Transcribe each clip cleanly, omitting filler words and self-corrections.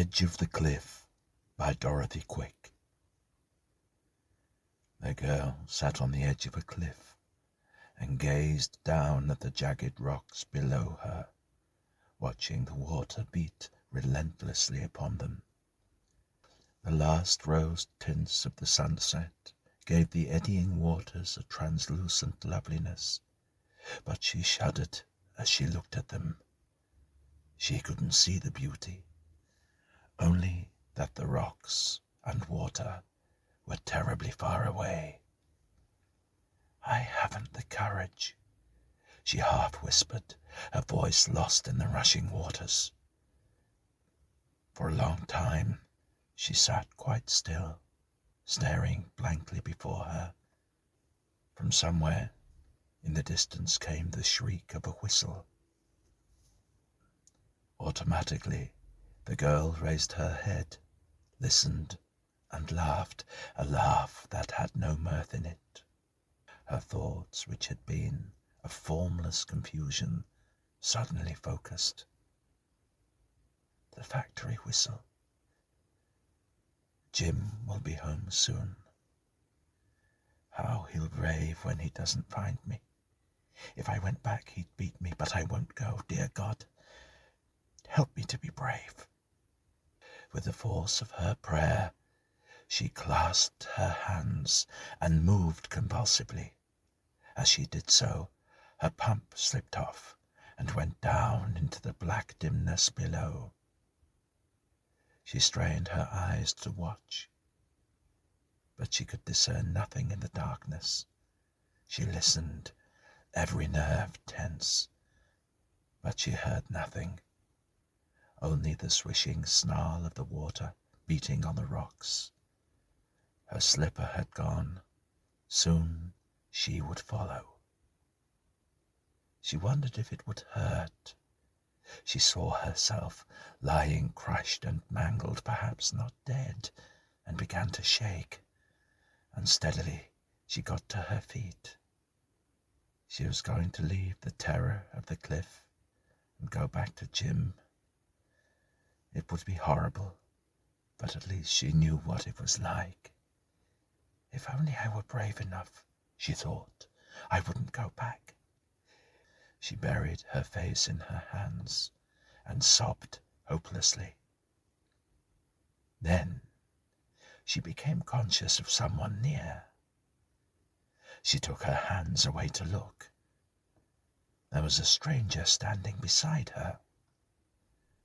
Edge of the Cliff by Dorothy Quick. The girl sat on the edge of a cliff and gazed down at the jagged rocks below her, watching the water beat relentlessly upon them. The last rose tints of the sunset gave the eddying waters a translucent loveliness, but she shuddered as she looked at them. She couldn't see the beauty, only that the rocks and water were terribly far away. "I haven't the courage," she half whispered, her voice lost in the rushing waters. For a long time she sat quite still, staring blankly before her. From somewhere in the distance came the shriek of a whistle. Automatically, the girl raised her head, listened, and laughed, a laugh that had no mirth in it. Her thoughts, which had been a formless confusion, suddenly focused. The factory whistle. Jim will be home soon. How he'll rave when he doesn't find me. If I went back, he'd beat me, but I won't go. Dear God, help me to be brave. With the force of her prayer, she clasped her hands and moved convulsively. As she did so, her pump slipped off and went down into the black dimness below. She strained her eyes to watch, but she could discern nothing in the darkness. She listened, every nerve tense, but she heard nothing, only the swishing snarl of the water beating on the rocks. Her slipper had gone. Soon she would follow. She wondered if it would hurt. She saw herself lying crushed and mangled, perhaps not dead, and began to shake. Unsteadily she got to her feet. She was going to leave the terror of the cliff and go back to Jim. It would be horrible, but at least she knew what it was like. If only I were brave enough, she thought, I wouldn't go back. She buried her face in her hands and sobbed hopelessly. Then she became conscious of someone near. She took her hands away to look. There was a stranger standing beside her.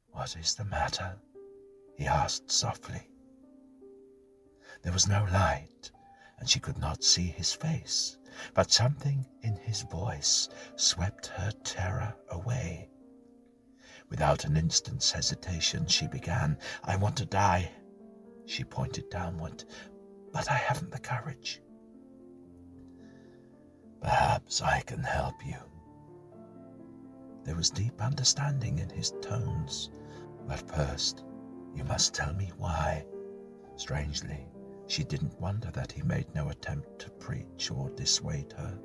"What is the matter?" he asked softly. There was no light, and she could not see his face, but something in his voice swept her terror away. Without an instant's hesitation, she began, "I want to die." She pointed downward, "But I haven't the courage." "Perhaps I can help you." There was deep understanding in his tones. "But first, you must tell me why." Strangely, she didn't wonder that he made no attempt to preach or dissuade her.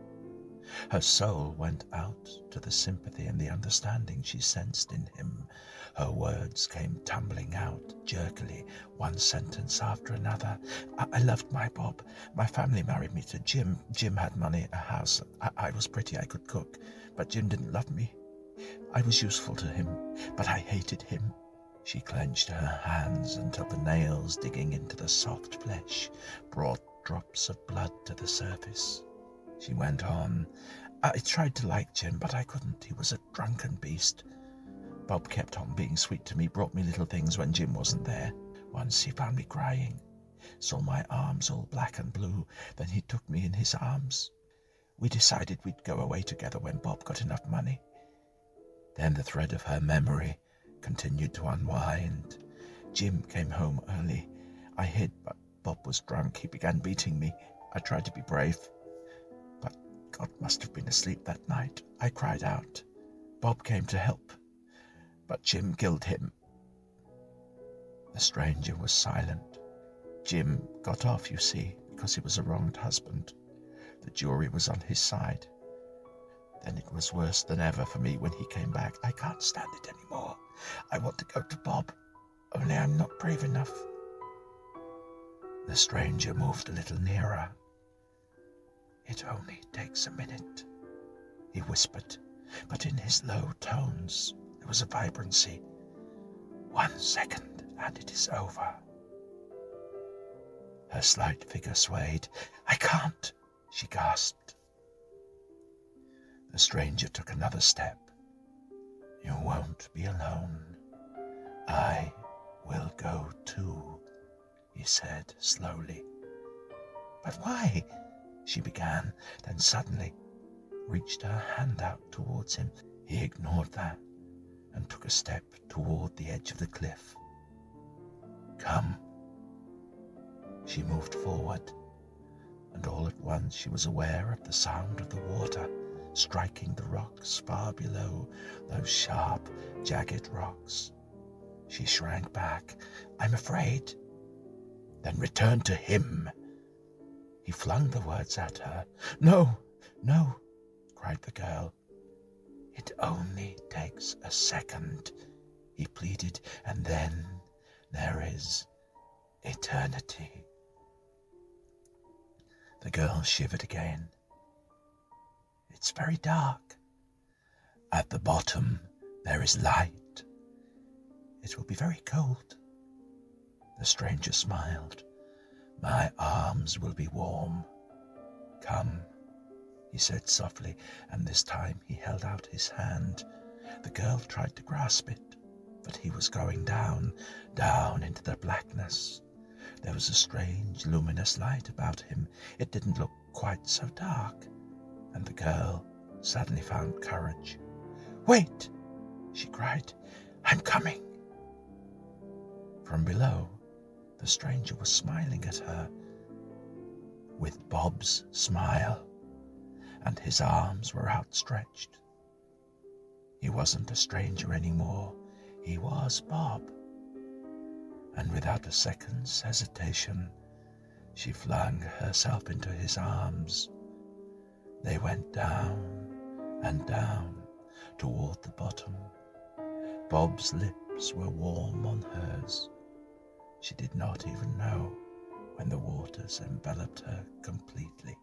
Her soul went out to the sympathy and the understanding she sensed in him. Her words came tumbling out jerkily, one sentence after another. I loved my Bob. My family married me to Jim. Jim had money, a house. I was pretty, I could cook, but Jim didn't love me. I was useful to him, but I hated him." She clenched her hands until the nails digging into the soft flesh brought drops of blood to the surface. She went on, "I tried to like Jim, but I couldn't. He was a drunken beast. Bob kept on being sweet to me, brought me little things when Jim wasn't there. Once he found me crying, saw my arms all black and blue, then he took me in his arms. We decided we'd go away together when Bob got enough money." Then the thread of her memory continued to unwind. "Jim came home early. I hid, but Bob was drunk. He began beating me. I tried to be brave, but God must have been asleep that night. I cried out. Bob came to help, but Jim killed him." The stranger was silent. "Jim got off, you see, because he was a wronged husband. The jury was on his side. Then it was worse than ever for me when he came back. I can't stand it anymore. I want to go to Bob." Only I'm not brave enough. The stranger moved a little nearer. It only takes a minute, he whispered, but in his low tones there was a vibrancy. 1 second and it is over. Her slight figure swayed. I can't, she gasped. The stranger took another step. You won't be alone. I will go too, he said slowly. But why? She began, then suddenly reached her hand out towards him. He ignored that and took a step toward the edge of the cliff. Come. She moved forward, and all at once she was aware of the sound of the water striking the rocks far below, those sharp, jagged rocks. She shrank back. I'm afraid. Then return to him. He flung the words at her. No, no, cried the girl. It only takes a second, he pleaded, and then there is eternity. The girl shivered again. It's very dark. At the bottom there is light. It will be very cold. The stranger smiled. My arms will be warm. Come, he said softly, and this time he held out his hand. The girl tried to grasp it, but he was going down, down into the blackness. There was a strange, luminous light about him. It didn't look quite so dark, and the girl suddenly found courage. Wait, she cried. I'm coming. From below, the stranger was smiling at her with Bob's smile, and his arms were outstretched. He wasn't a stranger anymore. He was Bob. And without a second's hesitation, she flung herself into his arms. They went down and down toward the bottom. Bob's lips were warm on hers. She did not even know when the waters enveloped her completely.